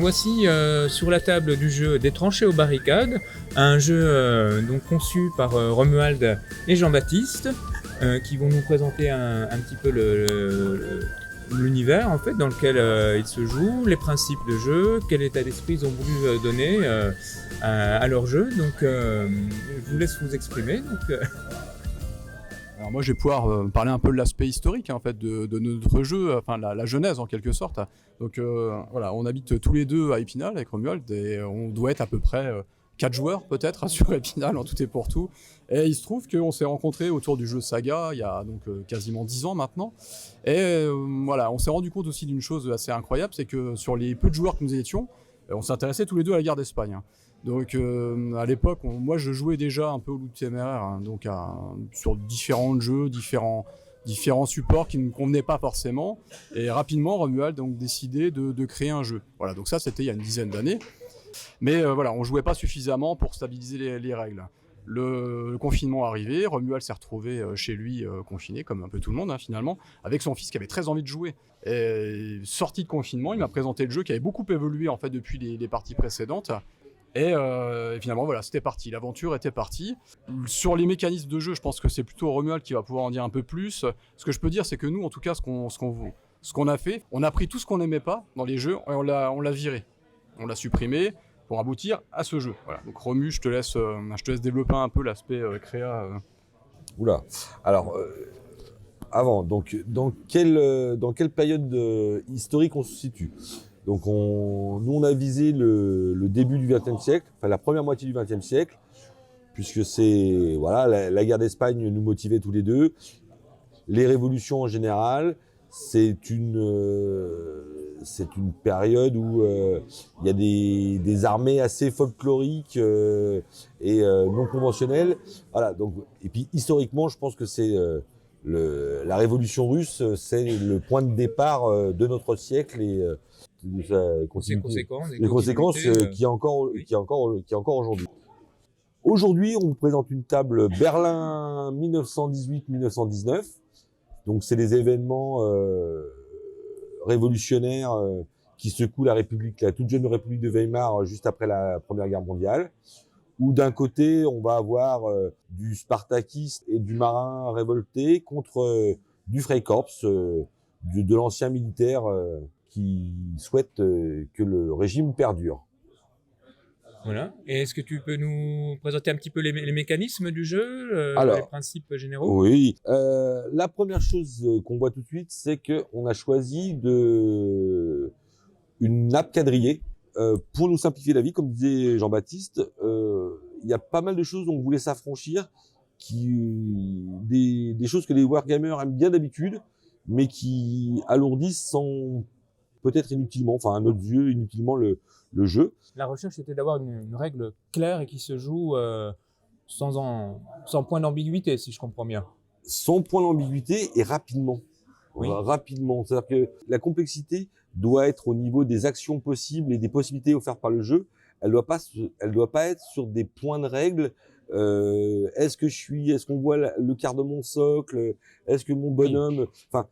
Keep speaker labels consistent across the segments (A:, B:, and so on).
A: voici sur la table du jeu des tranchées aux barricades, un jeu donc conçu par Romuald et Jean-Baptiste, qui vont nous présenter un petit peu l'univers en fait dans lequel ils se jouent, les principes de jeu, quel état d'esprit ils ont voulu donner à leur jeu. Donc je vous laisse vous exprimer.
B: Alors moi je vais pouvoir parler un peu de l'aspect historique en fait de notre jeu, enfin la genèse en quelque sorte. Donc voilà, on habite tous les deux à Épinal avec Romuald et on doit être à peu près 4 joueurs peut-être sur Épinal en tout et pour tout. Et il se trouve qu'on s'est rencontrés autour du jeu Saga il y a donc quasiment 10 ans maintenant. Et voilà, on s'est rendu compte aussi d'une chose assez incroyable, c'est que sur les peu de joueurs que nous étions, on s'intéressait tous les deux à la guerre d'Espagne. Donc à l'époque, moi je jouais déjà un peu au loup téméraire, donc sur différents jeux, différents supports qui ne me convenaient pas forcément. Et rapidement, Romuald a donc décidé de créer un jeu. Voilà, donc ça c'était il y a une dizaine d'années. Mais voilà, on jouait pas suffisamment pour stabiliser les règles. Le confinement est arrivé, Romuald s'est retrouvé chez lui confiné, comme un peu tout le monde finalement, avec son fils qui avait très envie de jouer. Et sorti de confinement, il m'a présenté le jeu qui avait beaucoup évolué en fait depuis les parties précédentes. Et finalement, voilà, c'était parti. L'aventure était partie. Sur les mécanismes de jeu, je pense que c'est plutôt Romuald qui va pouvoir en dire un peu plus. Ce que je peux dire, c'est que nous, en tout cas, ce qu'on a fait, on a pris tout ce qu'on n'aimait pas dans les jeux et on l'a viré. On l'a supprimé pour aboutir à ce jeu. Voilà. Donc Romu, je te laisse développer un peu l'aspect créa.
C: Oula. Alors, avant, donc, dans quelle période historique on se situe ? Donc nous on a visé le début du XXe siècle, enfin la première moitié du XXe siècle, puisque c'est voilà la guerre d'Espagne nous motivait tous les deux, les révolutions en général, c'est une période où il y a des armées assez folkloriques et non conventionnelles, voilà. Donc et puis historiquement je pense que c'est la révolution russe, c'est le point de départ de notre siècle et les conséquences qui est encore aujourd'hui. Aujourd'hui, on vous présente une table Berlin 1918-1919. Donc, c'est les événements révolutionnaires qui secouent la toute jeune République de Weimar juste après la Première Guerre mondiale. Où d'un côté, on va avoir du spartakiste et du marin révolté contre du Freikorps, de l'ancien militaire qui souhaite que le régime perdure.
A: Voilà. Et est-ce que tu peux nous présenter un petit peu les mécanismes du jeu, les principes généraux ?
C: Oui. La première chose qu'on voit tout de suite, c'est qu'on a choisi une nappe quadrillée. Pour nous simplifier la vie, comme disait Jean-Baptiste, il y a pas mal de choses dont on voulait s'affranchir, des choses que les wargamers aiment bien d'habitude, mais qui alourdissent peut-être inutilement, enfin à notre yeux, inutilement le jeu.
A: La recherche était d'avoir une règle claire et qui se joue sans point d'ambiguïté, si je comprends bien.
C: Sans point d'ambiguïté et rapidement.
A: Oui.
C: Rapidement. C'est-à-dire que la complexité doit être au niveau des actions possibles et des possibilités offertes par le jeu. Elle doit pas être sur des points de règle. Est-ce qu'on voit le quart de mon socle? Est-ce que mon bonhomme, enfin,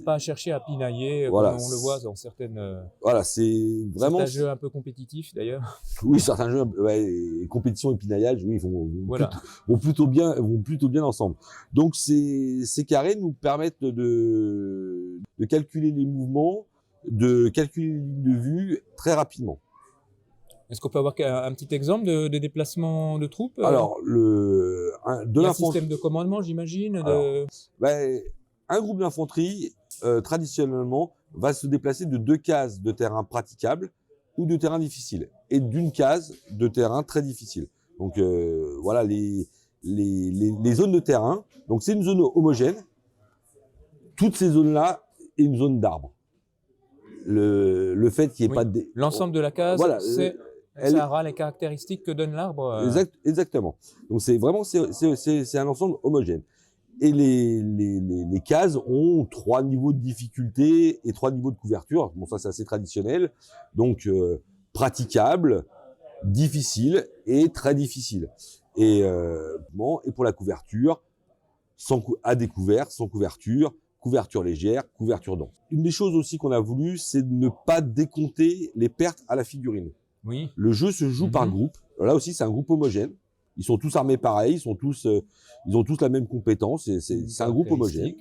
A: pas chercher à pinailler,
C: voilà,
A: comme on le voit dans certaines.
C: Voilà, c'est vraiment.
A: C'est un jeu un peu compétitif d'ailleurs.
C: Oui, certains jeux, compétition et pinaillage, oui, vont plutôt bien ensemble. Donc ces carrés nous permettent de calculer les mouvements, de calculer les lignes de vue très rapidement.
A: Est-ce qu'on peut avoir un petit exemple de déplacement de troupes ?
C: Alors,
A: un système de commandement, j'imagine.
C: Un groupe d'infanterie, traditionnellement, va se déplacer de 2 cases de terrain praticable ou de terrain difficile, et d'une case de terrain très difficile. Donc voilà les zones de terrain. Donc c'est une zone homogène. Toutes ces zones-là et une zone d'arbre. Le fait qu'il n'y ait pas de...
A: L'ensemble de la case,
C: voilà,
A: ça aura les caractéristiques que donne l'arbre.
C: Exactement. Donc c'est un ensemble homogène. Et les cases ont 3 niveaux de difficulté et 3 niveaux de couverture. Bon, ça c'est assez traditionnel. Donc praticable, difficile et très difficile. Et pour la couverture, à découvert, sans couverture, couverture légère, couverture dense. Une des choses aussi qu'on a voulu, c'est de ne pas décompter les pertes à la figurine.
A: Oui.
C: Le jeu se joue par groupe. Là aussi, c'est un groupe homogène. Ils sont tous armés pareil, ils ont tous la même compétence. C'est un groupe homogène.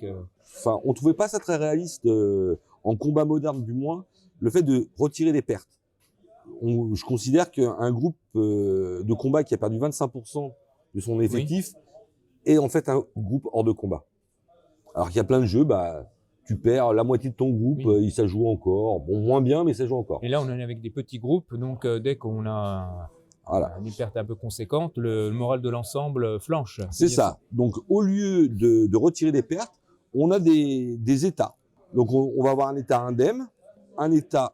C: Enfin, on trouvait pas ça très réaliste en combat moderne, du moins, le fait de retirer des pertes. Je considère qu'un groupe de combat qui a perdu 25% de son effectif est en fait un groupe hors de combat. Alors qu'il y a plein de jeux, tu perds la moitié de ton groupe, ça joue encore. Bon, moins bien, mais ça joue encore.
A: Et là, on en est avec des petits groupes, donc dès qu'on a une perte un peu conséquente, le moral de l'ensemble flanche.
C: C'est ça. Donc, au lieu de retirer des pertes, on a des états. Donc, on va avoir un état indemne, un état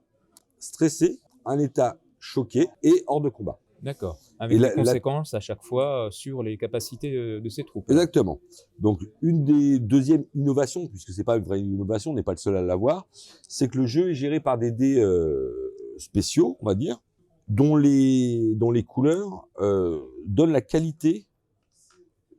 C: stressé, un état choqué et hors de combat.
A: D'accord. Avec des conséquences à chaque fois sur les capacités de ces troupes.
C: Exactement. Donc, une des deuxièmes innovations, puisque c'est pas une vraie innovation, on n'est pas le seul à l'avoir, c'est que le jeu est géré par des dés spéciaux, on va dire, dont les couleurs donnent la qualité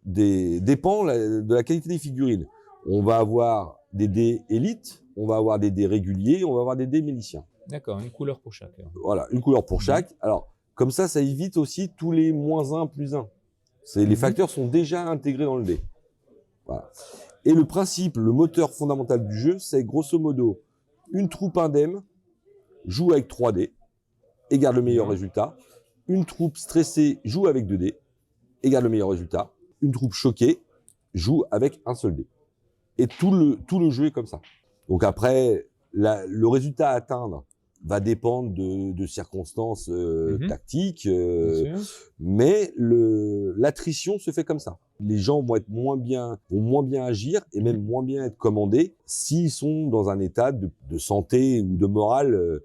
C: dépend de la qualité des figurines. On va avoir des dés élites, on va avoir des dés réguliers, on va avoir des dés miliciens.
A: D'accord, une couleur pour chaque.
C: Voilà, une couleur pour chaque. Alors, comme ça évite aussi tous les -1, +1. Les facteurs sont déjà intégrés dans le dé. Voilà. Et le principe, le moteur fondamental du jeu, c'est grosso modo, une troupe indemne joue avec 3 dés et garde le meilleur résultat. Une troupe stressée joue avec 2 dés et garde le meilleur résultat. Une troupe choquée joue avec un seul dé. Et tout le jeu est comme ça. Donc après, le résultat à atteindre va dépendre de circonstances tactiques, mais l'attrition se fait comme ça. Les gens vont moins bien agir et même moins bien être commandés s'ils sont dans un état de santé ou de morale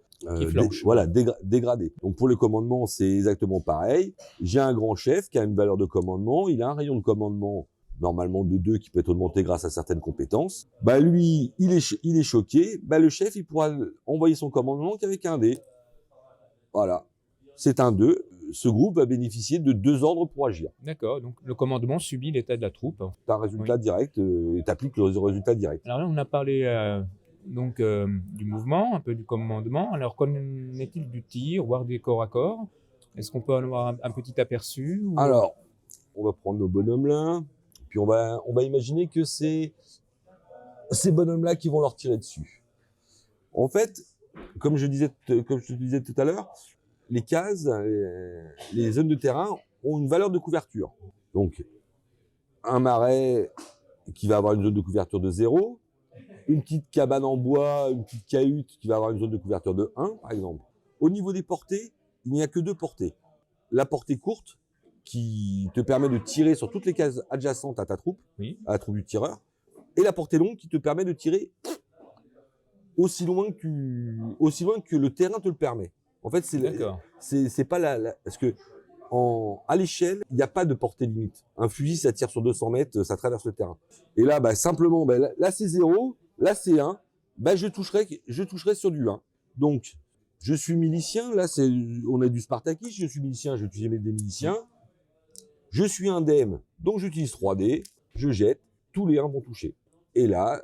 C: dégradé. Donc pour le commandement, c'est exactement pareil. J'ai un grand chef qui a une valeur de commandement, il a un rayon de commandement normalement de 2 qui peut être augmenté grâce à certaines compétences. Lui, il est choqué. Le chef, il pourra envoyer son commandement qu'avec un dé. Voilà. C'est un 2. Ce groupe va bénéficier de 2 ordres pour agir.
A: D'accord. Donc le commandement subit l'état de la troupe.
C: Tu as un résultat direct et tu appliques le résultat direct.
A: Alors là, on a parlé du mouvement, un peu du commandement. Alors qu'en est-il du tir, voire des corps à corps? Est-ce qu'on peut en avoir un petit aperçu
C: Alors, on va prendre nos bonhommes là. Puis on va imaginer que c'est ces bonhommes-là qui vont leur tirer dessus. En fait, comme je te disais tout à l'heure, les cases, les zones de terrain ont une valeur de couverture. Donc, un marais qui va avoir une zone de couverture de 0, une petite cabane en bois, une petite cahute qui va avoir une zone de couverture de 1, par exemple. Au niveau des portées, il n'y a que 2 portées. La portée courte, qui te permet de tirer sur toutes les cases adjacentes à ta troupe, à la troupe du tireur, et la portée longue qui te permet de tirer aussi loin que le terrain te le permet. En fait, c'est pas parce que à l'échelle, il n'y a pas de portée limite. Un fusil, ça tire sur 200 mètres, ça traverse le terrain. Et là, simplement, là c'est 0, là c'est 1, je toucherai sur du 1. Donc, je suis milicien, là on a du Spartakis, je suis milicien, je vais utiliser des miliciens. Je suis indemne, donc j'utilise 3 dés, je jette, tous les 1 vont toucher. Et là,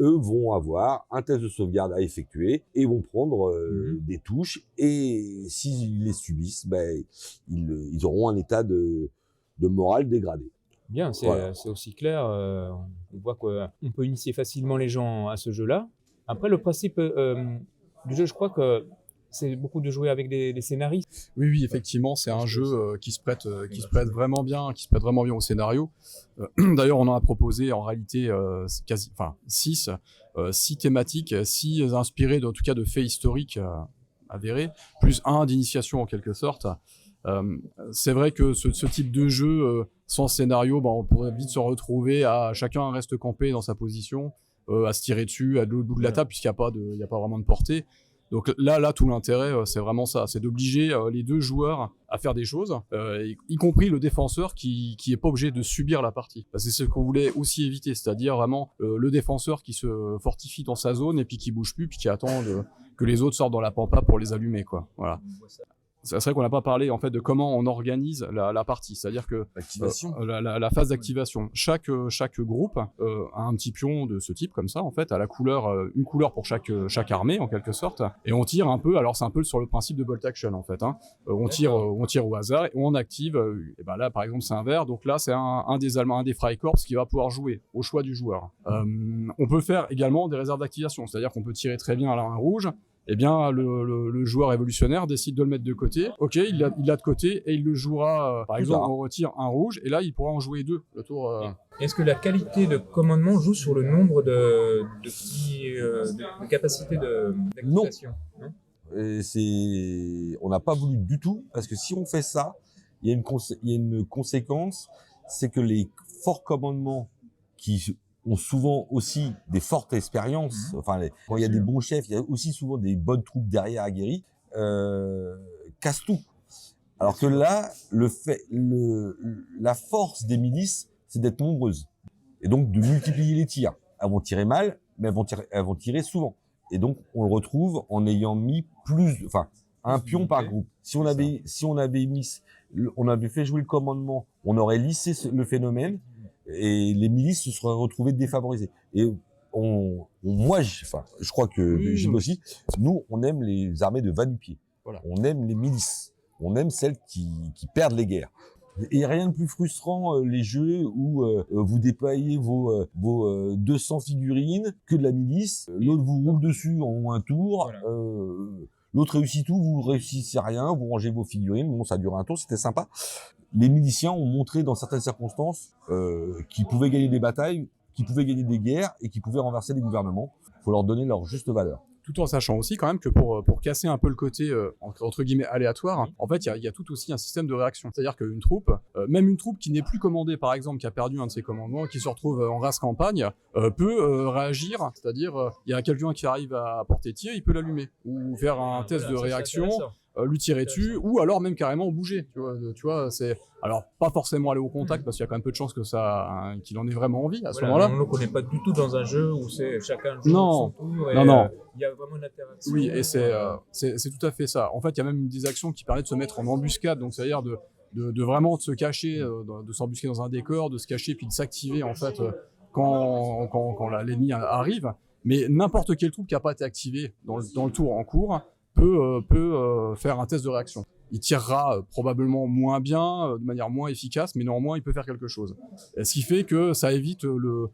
C: eux vont avoir un test de sauvegarde à effectuer et vont prendre des touches. Et s'ils les subissent, ils auront un état de morale dégradé.
A: Bien, c'est aussi clair. On voit qu'on peut initier facilement les gens à ce jeu-là. Après, le principe du jeu, je crois que c'est beaucoup de jouer avec des scénaristes.
B: Oui, effectivement, c'est un jeu qui se prête vraiment bien au scénario. D'ailleurs, on en a proposé en réalité 6 thématiques, 6 inspirées en tout cas de faits historiques avérés, plus 1 d'initiation en quelque sorte. C'est vrai que ce type de jeu sans scénario, on pourrait vite se retrouver à chacun reste campé dans sa position, à se tirer dessus à l'autre bout de la table puisqu'il n'y a pas vraiment de portée. Donc là, tout l'intérêt, c'est vraiment ça, c'est d'obliger les 2 joueurs à faire des choses, y compris le défenseur qui est pas obligé de subir la partie. C'est ce qu'on voulait aussi éviter, c'est-à-dire vraiment le défenseur qui se fortifie dans sa zone et puis qui bouge plus, puis qui attend que les autres sortent dans la pampa pour les allumer, quoi. Voilà. c'est vrai qu'on n'a pas parlé en fait de comment on organise la partie, c'est-à-dire que
C: L'activation.
B: la phase d'activation. Chaque groupe a un petit pion de ce type comme ça en fait, à la couleur, une couleur pour chaque armée en quelque sorte, et on tire un peu. Alors c'est un peu sur le principe de bolt action en fait. Hein. On tire au hasard et on active. Et ben là par exemple c'est un vert, donc là c'est un des Allemands, un des Freikorps qui va pouvoir jouer au choix du joueur. On peut faire également des réserves d'activation, c'est-à-dire qu'on peut tirer très bien à un rouge. Eh bien, le joueur révolutionnaire décide de le mettre de côté. Ok, il l'a de côté et il le jouera. Par exemple, on retire un rouge et là, il pourra en jouer 2 le tour.
A: Est-ce que la qualité de commandement joue sur le nombre de capacités d'activation? Non.
C: On n'a pas voulu du tout, parce que si on fait ça, il y a une conséquence, c'est que les forts commandements qui ont souvent aussi des fortes expériences, quand il y a des bons chefs, il y a aussi souvent des bonnes troupes derrière aguerries, cassent tout. Alors que là, la force des milices, c'est d'être nombreuses. Et donc de multiplier les tirs. Elles vont tirer mal, mais elles vont tirer souvent. Et donc on le retrouve en ayant mis un pion par groupe. Si on avait fait jouer le commandement, on aurait lissé le phénomène, et les milices se seraient retrouvées défavorisées. Et je crois que Gilles aussi, nous, on aime les armées de va-nu-pied. Voilà. On aime les milices. On aime celles qui perdent les guerres. Et rien de plus frustrant, les jeux où vous déployez vos 200 figurines que de la milice. L'autre vous roule dessus en un tour. Voilà. L'autre réussit tout, vous réussissez rien, vous rangez vos figurines. Bon, ça dure un tour, c'était sympa. Les miliciens ont montré dans certaines circonstances qu'ils pouvaient gagner des batailles, qu'ils pouvaient gagner des guerres et qu'ils pouvaient renverser des gouvernements. Il faut leur donner leur juste valeur.
B: Tout en sachant aussi quand même que pour casser un peu le côté entre guillemets aléatoire, en fait il y a tout aussi un système de réaction. C'est-à-dire qu'une troupe, même une troupe qui n'est plus commandée par exemple, qui a perdu un de ses commandements, qui se retrouve en race campagne, peut réagir. C'est-à-dire il y a quelqu'un qui arrive à porter tir, il peut l'allumer ou faire un test de réaction. Lui tirer dessus, ou alors même carrément bouger. Tu vois, c'est alors pas forcément aller au contact parce qu'il y a quand même peu de chances qu'il en ait vraiment envie à ce moment-là.
A: On n'est pas du tout dans un jeu où c'est chacun joue son tour. Et,
B: non.
A: Il y a vraiment une interaction.
B: Oui, et c'est tout à fait ça. En fait, il y a même des actions qui permettent de se mettre en embuscade, donc c'est-à-dire de vraiment se cacher, de s'embusquer dans un décor, de se cacher puis de s'activer en fait quand l'ennemi arrive. Mais n'importe quelle troupe qui n'a pas été activée dans le tour en cours peut faire un test de réaction. Il tirera probablement moins bien, de manière moins efficace, mais néanmoins il peut faire quelque chose. Et ce qui fait que ça évite le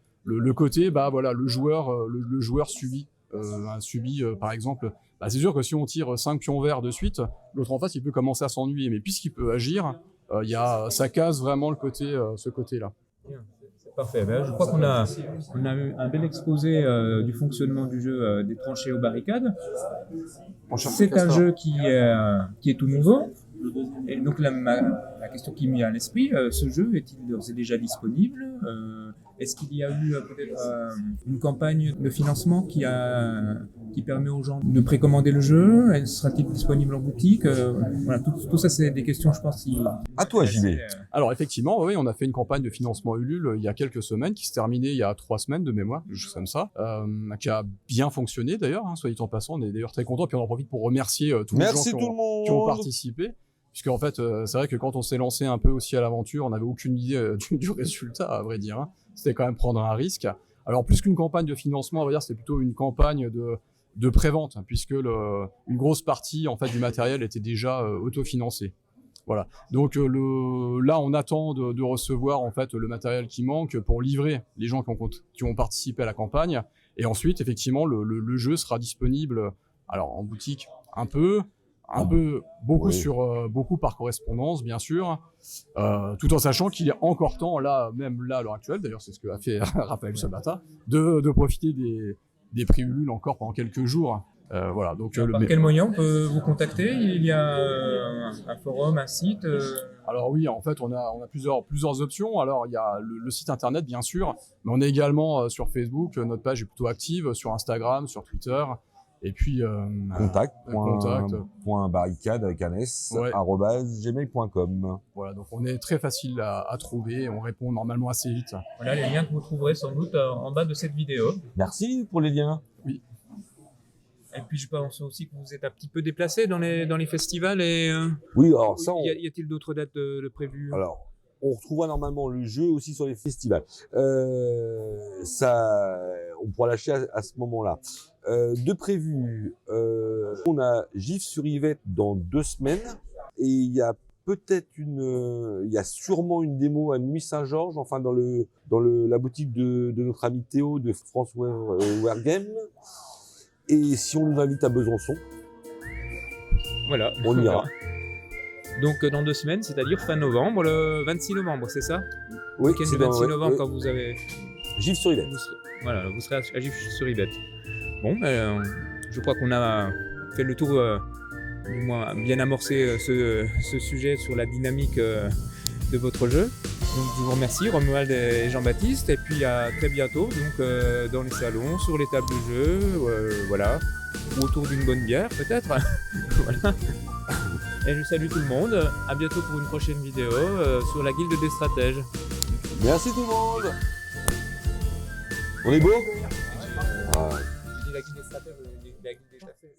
B: côté, le joueur subit. Par exemple, c'est sûr que si on tire 5 pions verts de suite, l'autre en face il peut commencer à s'ennuyer, mais puisqu'il peut agir, ça casse vraiment ce côté-là.
A: Parfait. Je crois qu'on a eu un bel exposé du fonctionnement du jeu des tranchées aux barricades. C'est un jeu qui est tout nouveau. Et donc la question qui m'est mise à l'esprit, ce jeu est-il déjà disponible? Est-ce qu'il y a eu peut-être une campagne de financement qui permet aux gens de précommander le jeu? Sera-t-il disponible en boutique? Voilà, tout ça, c'est des questions, je pense.
C: À toi, JB.
B: Alors effectivement, oui, on a fait une campagne de financement Ulule il y a quelques semaines, qui s'est terminée il y a 3 semaines de mémoire, quelque chose comme ça, qui a bien fonctionné d'ailleurs, soit dit en passant. On est d'ailleurs très contents, puis on en profite pour remercier tous les gens qui ont participé. Puisque en fait, c'est vrai que quand on s'est lancé un peu aussi à l'aventure, on n'avait aucune idée du résultat, à vrai dire. Hein. C'était quand même prendre un risque. Alors plus qu'une campagne de financement, on va dire, c'était plutôt une campagne de prévente, puisque une grosse partie en fait du matériel était déjà autofinancé. Voilà. Donc là, on attend de recevoir en fait le matériel qui manque pour livrer les gens qui ont participé à la campagne. Et ensuite, effectivement, le jeu sera disponible, alors en boutique beaucoup par correspondance, bien sûr, tout en sachant qu'il est encore temps, même là, à l'heure actuelle, d'ailleurs c'est ce que a fait Raphaël ce matin, de profiter des prix Ulule encore pendant quelques jours. Voilà, donc,
A: par quel moyen on peut vous contacter? Il y a un forum, un site
B: Alors oui, en fait, on a plusieurs options. Alors il y a le site internet, bien sûr, mais on est également sur Facebook. Notre page est plutôt active, sur Instagram, sur Twitter. Et puis
C: contact.barricade avec un s @gmail.com.
B: Voilà, donc on est très facile à trouver, on répond normalement assez vite.
A: Voilà les liens que vous trouverez sans doute en bas de cette vidéo.
C: Merci pour les liens.
B: Oui.
A: Et puis je pense aussi que vous êtes un petit peu déplacé dans les festivals. Et
C: Oui, alors ça,
A: y a-t-il d'autres dates de prévues?
C: alors, on retrouvera normalement le jeu aussi sur les festivals. On pourra lâcher à ce moment-là. De prévu, on a GIF sur Yvette dans 2 semaines. Et il y a il y a sûrement une démo à Nuit Saint-Georges, enfin dans la boutique de notre ami Théo de France Wargame. Et si on nous invite à Besançon,
A: Voilà.
C: on ira.
A: Donc dans 2 semaines, c'est-à-dire fin novembre, le 26 novembre, c'est ça?
C: Oui,
A: Week-end du 26 novembre quand vous avez...
C: GIF sur Yvette.
A: Vous serez à GIF sur Yvette. Bon, je crois qu'on a fait le tour, du moins bien amorcé ce sujet sur la dynamique de votre jeu. Donc je vous remercie, Romuald et Jean-Baptiste, et puis à très bientôt donc, dans les salons, sur les tables de jeu, voilà, ou autour d'une bonne bière peut-être. Voilà. Et je salue tout le monde, à bientôt pour une prochaine vidéo sur la Guilde des Stratèges.
C: Merci tout le monde. On est beau?
A: Je dis la Guilde des Stratèges, la Guilde des Stratèges.